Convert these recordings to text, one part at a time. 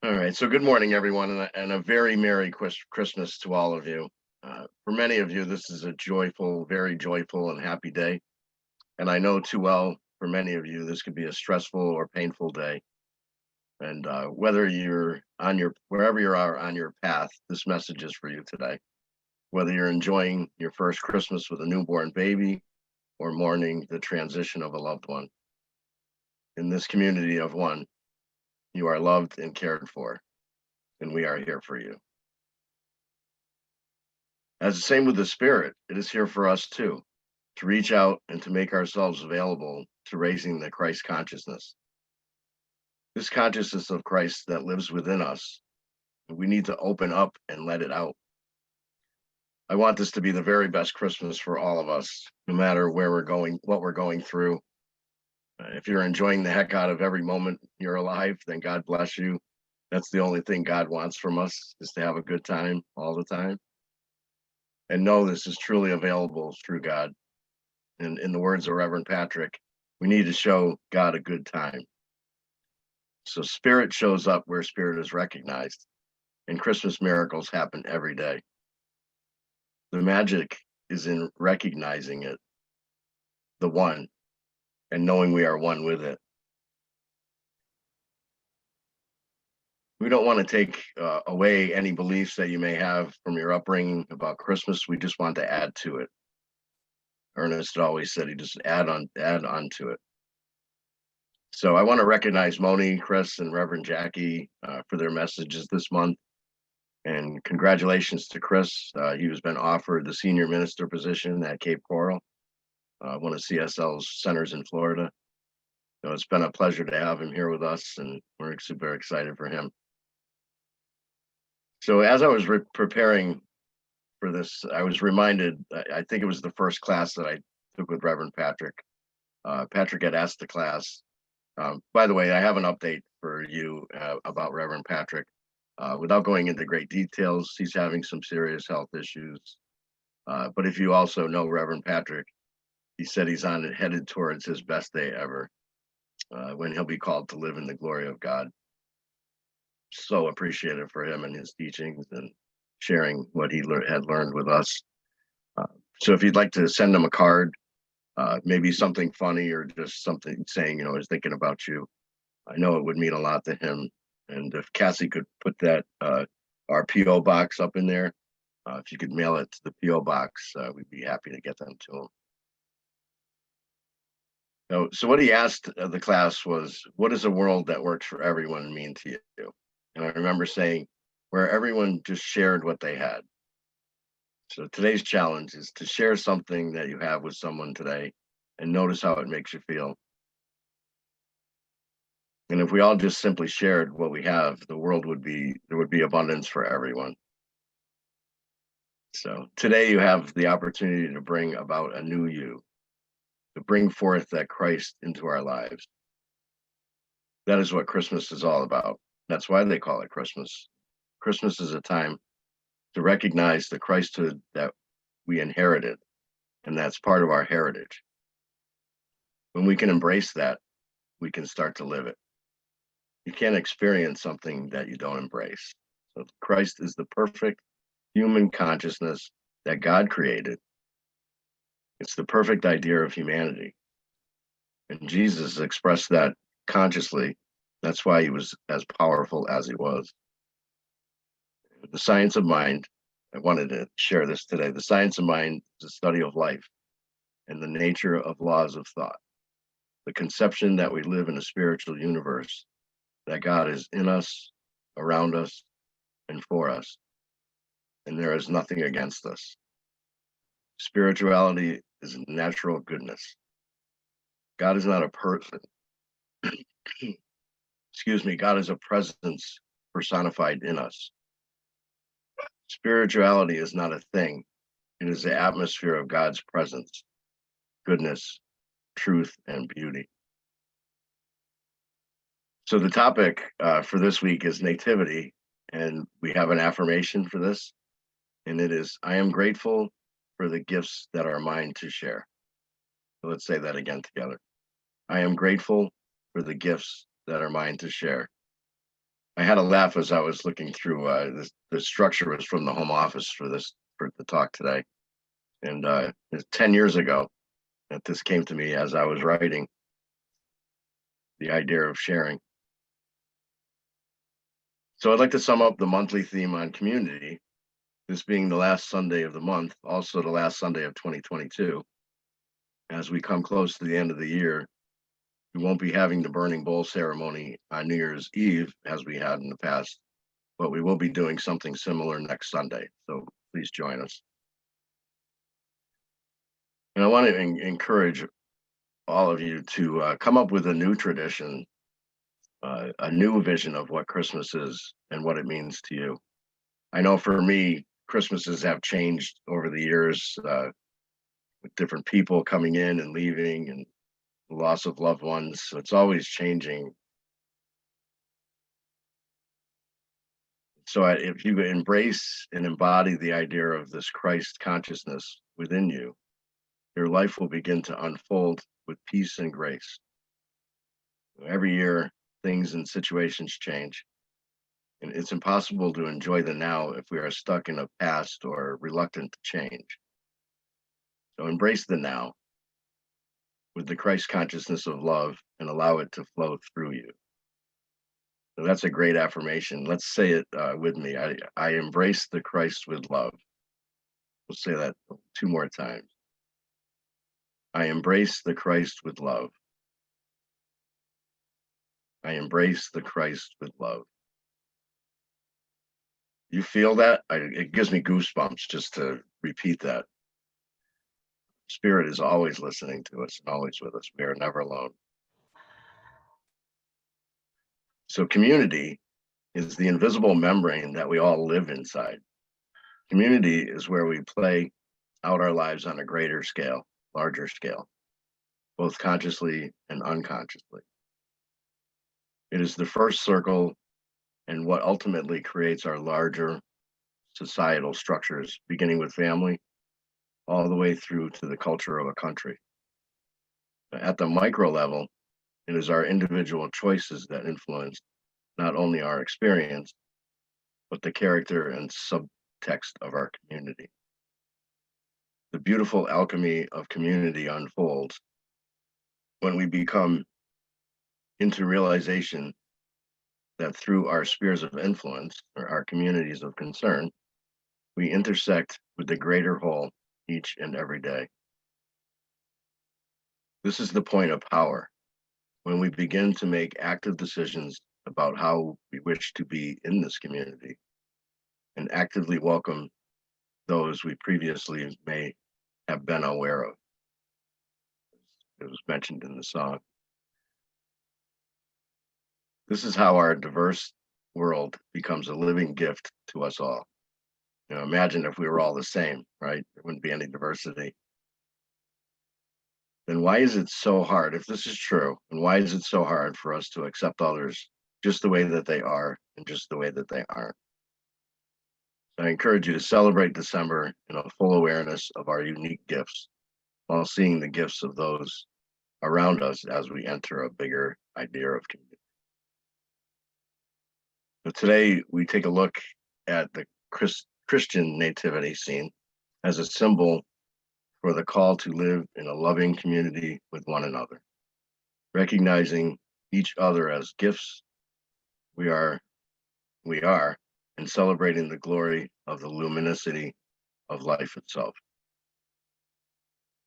All right. So good morning, everyone, and a very Merry Christmas to all of you. For many of you, this is a joyful, very joyful and happy day. And I know too well for many of you, this could be a stressful or painful day. And whether you're on wherever you are on your path, this message is for you today. Whether you're enjoying your first Christmas with a newborn baby or mourning the transition of a loved one. In this community of one, you are loved and cared for, and we are here for you. As the same with the Spirit, it is here for us too, to reach out and to make ourselves available to raising the Christ consciousness. This consciousness of Christ that lives within us, we need to open up and let it out. I want this to be the very best Christmas for all of us, no matter where we're going, what we're going through. If you're enjoying the heck out of every moment you're alive, then God bless you. That's the only thing God wants from us, is to have a good time all the time. And know this is truly available through God. And in the words of Reverend Patrick, we need to show God a good time. So Spirit shows up where Spirit is recognized, and Christmas miracles happen every day. The magic is in recognizing it, the one, and knowing we are one with it. We don't want to take away any beliefs that you may have from your upbringing about Christmas. We just want to add to it. Ernest always said he just add on to it. So I want to recognize Moni, Chris, and Reverend Jackie for their messages this month. And congratulations to Chris. He has been offered the senior minister position at Cape Coral, one of CSL's centers in Florida. So it's been a pleasure to have him here with us, and we're super excited for him. So as I was preparing for this, I was reminded, I think it was the first class that I took with Reverend Patrick. Patrick had asked the class, by the way, I have an update for you about Reverend Patrick. Without going into great details, he's having some serious health issues. But if you also know Reverend Patrick, he said he's headed towards his best day ever, when he'll be called to live in the glory of God. So appreciative for him and his teachings and sharing what he had learned with us. So if you'd like to send him a card, maybe something funny or just something saying, I was thinking about you, I know it would mean a lot to him. And if Cassie could put that, our P.O. box up in there, if you could mail it to the P.O. box, we'd be happy to get them to him. So what he asked the class was, what does a world that works for everyone mean to you? And I remember saying, where everyone just shared what they had. So today's challenge is to share something that you have with someone today and notice how it makes you feel. And if we all just simply shared what we have, there would be abundance for everyone. So today you have the opportunity to bring about a new you, to bring forth that Christ into our lives. That is what Christmas is all about. That's why they call it Christmas. Christmas is a time to recognize the Christhood that we inherited, and that's part of our heritage. When we can embrace that, we can start to live it. You can't experience something that you don't embrace. So Christ is the perfect human consciousness that God created. It's the perfect idea of humanity. And Jesus expressed that consciously. That's why he was as powerful as he was. The science of mind, I wanted to share this today. The science of mind is the study of life and the nature of laws of thought. The conception that we live in a spiritual universe, that God is in us, around us, and for us. And there is nothing against us. Spirituality is natural goodness. God is not a person. Excuse me, God is a presence personified in us. Spirituality is not a thing. It is the atmosphere of God's presence, goodness, truth, and beauty. So the topic for this week is nativity, and we have an affirmation for this, and it is, I am grateful for the gifts that are mine to share. So let's say that again together. I am grateful for the gifts that are mine to share. I had a laugh as I was looking through the structure was from the home office for the talk today. And it's 10 years ago that this came to me as I was writing the idea of sharing. So I'd like to sum up the monthly theme on community, this being the last Sunday of the month, also the last Sunday of 2022. As we come close to the end of the year, we won't be having the burning bowl ceremony on New Year's Eve as we had in the past, but we will be doing something similar next Sunday. So please join us. And I want to encourage all of you to come up with a new tradition, a new vision of what Christmas is and what it means to you. I know for me, Christmases have changed over the years with different people coming in and leaving and the loss of loved ones. So it's always changing. So if you embrace and embody the idea of this Christ consciousness within you, your life will begin to unfold with peace and grace. Every year, things and situations change, and it's impossible to enjoy the now if we are stuck in a past or reluctant to change. So embrace the now with the Christ consciousness of love and allow it to flow through you. So that's a great affirmation. Let's say it with me. I embrace the Christ with love. We'll say that 2 more times. I embrace the Christ with love. I embrace the Christ with love. You feel that? It gives me goosebumps just to repeat that. Spirit is always listening to us and always with us. We are never alone. So community is the invisible membrane that we all live inside. Community is where we play out our lives on a greater scale, larger scale, both consciously and unconsciously. It is the first circle and what ultimately creates our larger societal structures, beginning with family, all the way through to the culture of a country. At the micro level, it is our individual choices that influence not only our experience, but the character and subtext of our community. The beautiful alchemy of community unfolds when we become into realization that through our spheres of influence, or our communities of concern, we intersect with the greater whole each and every day. This is the point of power, when we begin to make active decisions about how we wish to be in this community and actively welcome those we previously may have been aware of. It was mentioned in the song. This is how our diverse world becomes a living gift to us all. Imagine if we were all the same, right? There wouldn't be any diversity. Then why is it so hard, if this is true, and why is it so hard for us to accept others just the way that they are and just the way that they aren't? So I encourage you to celebrate December in a full awareness of our unique gifts while seeing the gifts of those around us as we enter a bigger idea of community. But today we take a look at the Christian nativity scene as a symbol for the call to live in a loving community with one another, recognizing each other as gifts we are, and celebrating the glory of the luminosity of life itself.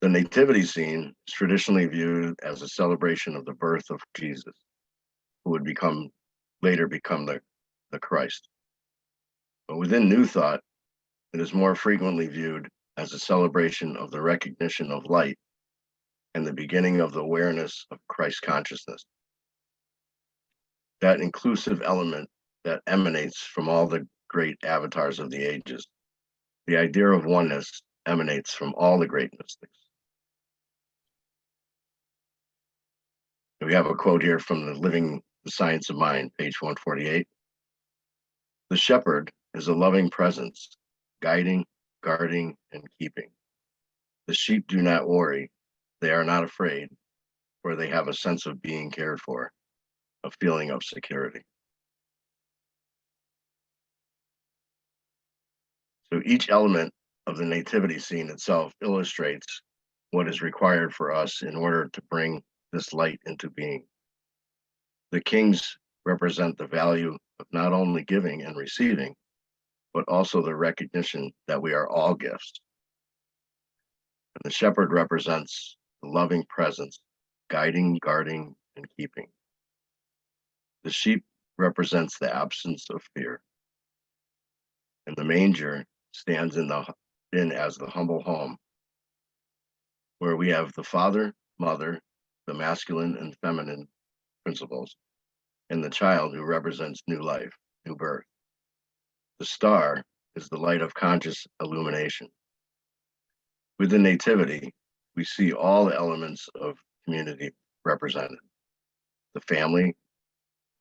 The nativity scene is traditionally viewed as a celebration of the birth of Jesus, who would later become the Christ. But within New Thought, it is more frequently viewed as a celebration of the recognition of light and the beginning of the awareness of Christ consciousness. That inclusive element that emanates from all the great avatars of the ages. The idea of oneness emanates from all the great mystics. We have a quote here from the Living the Science of Mind, page 148. The shepherd is a loving presence, guiding, guarding, and keeping. The sheep do not worry. They are not afraid, for they have a sense of being cared for, a feeling of security. So each element of the nativity scene itself illustrates what is required for us in order to bring this light into being. The kings represent the value of not only giving and receiving, but also the recognition that we are all gifts. And the shepherd represents the loving presence, guiding, guarding, and keeping. The sheep represents the absence of fear. And the manger stands in as the humble home, where we have the father, mother, the masculine and feminine principles, and the child who represents new life, new birth. The star is the light of conscious illumination. With the nativity, we see all the elements of community represented. The family,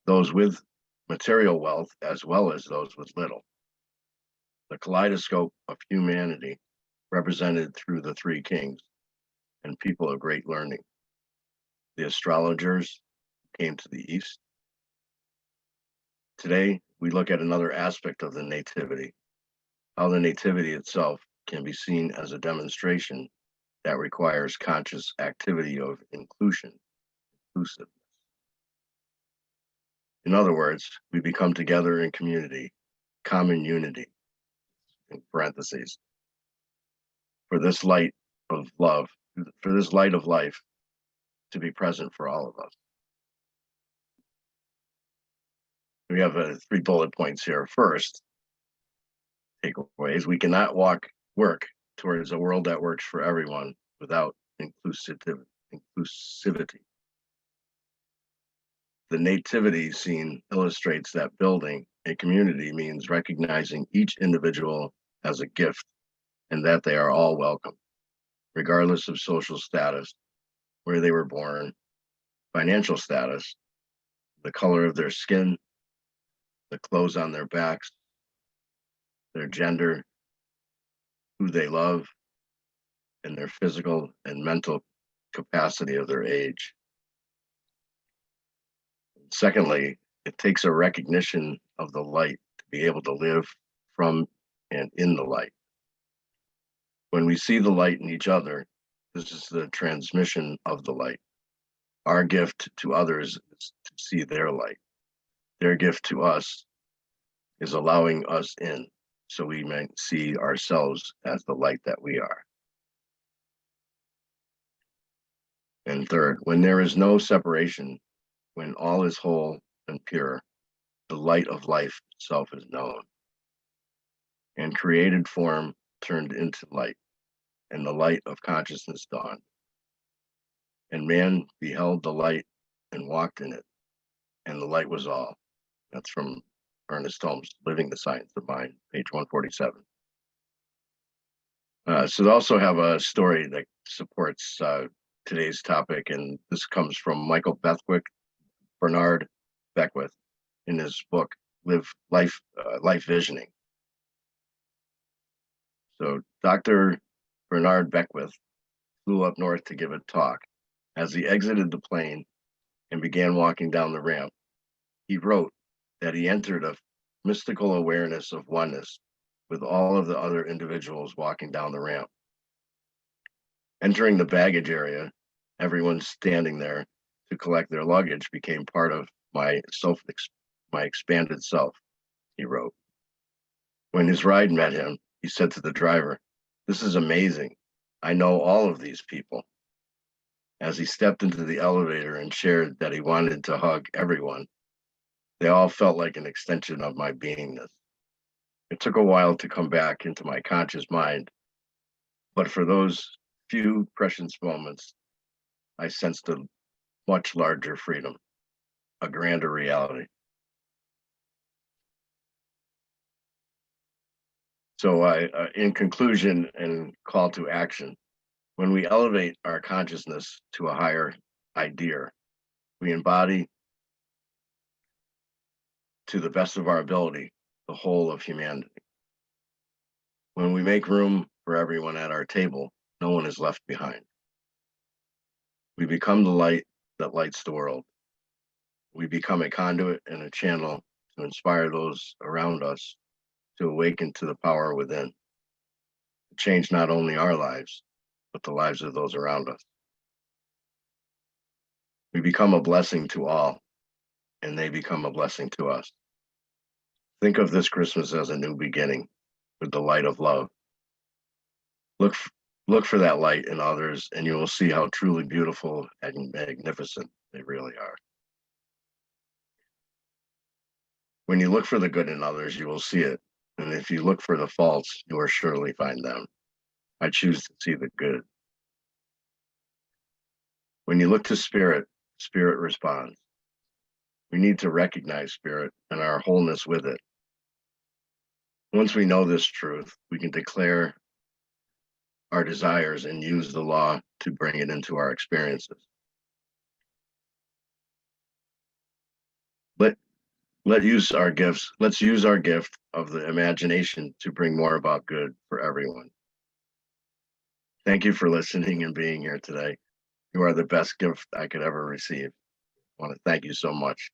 those with material wealth as well as those with little. The kaleidoscope of humanity represented through the three kings and people of great learning. The astrologers came to the east. Today, we look at another aspect of the nativity, how the nativity itself can be seen as a demonstration that requires conscious activity of inclusiveness. In other words, we become together in community, common unity, in parentheses, for this light of love, for this light of life to be present for all of us. We have 3 bullet points here. First, takeaways: we cannot work towards a world that works for everyone without inclusivity. The nativity scene illustrates that building a community means recognizing each individual as a gift and that they are all welcome, regardless of social status, where they were born, financial status, the color of their skin, the clothes on their backs, their gender, who they love, and their physical and mental capacity of their age. Secondly, it takes a recognition of the light to be able to live from and in the light. When we see the light in each other, this is the transmission of the light. Our gift to others is to see their light. Their gift to us is allowing us in so we may see ourselves as the light that we are. And third, when there is no separation, when all is whole and pure, the light of life itself is known, and created form turned into light, and the light of consciousness dawned. And man beheld the light and walked in it, and the light was all. That's from Ernest Holmes' Living the Science of Mind, page 147. So they also have a story that supports today's topic, and this comes from Michael Bernard Beckwith, in his book, Life Visioning. So Dr. Bernard Beckwith flew up north to give a talk. As he exited the plane and began walking down the ramp, he wrote that he entered a mystical awareness of oneness with all of the other individuals walking down the ramp. Entering the baggage area, everyone standing there to collect their luggage became part of my expanded self, he wrote. When his ride met him, he said to the driver, "This is amazing. I know all of these people." As he stepped into the elevator and shared that he wanted to hug everyone, they all felt like an extension of my beingness. It took a while to come back into my conscious mind, but for those few precious moments, I sensed a much larger freedom, a grander reality. So in conclusion and call to action, when we elevate our consciousness to a higher idea, we embody to the best of our ability the whole of humanity. When we make room for everyone at our table, no one is left behind. We become the light that lights the world. We become a conduit and a channel to inspire those around us to awaken to the power within. to change not only our lives, but the lives of those around us. We become a blessing to all, and they become a blessing to us. Think of this Christmas as a new beginning with the light of love. Look, look for that light in others, and you will see how truly beautiful and magnificent they really are. When you look for the good in others, you will see it. And if you look for the faults, you will surely find them. I choose to see the good. When you look to spirit, spirit responds. We need to recognize spirit and our wholeness with it. Once we know this truth, we can declare our desires and use the law to bring it into our experiences. Let's use our gift of the imagination to bring more about good for everyone. Thank you for listening and being here today. You are the best gift I could ever receive. I want to thank you so much.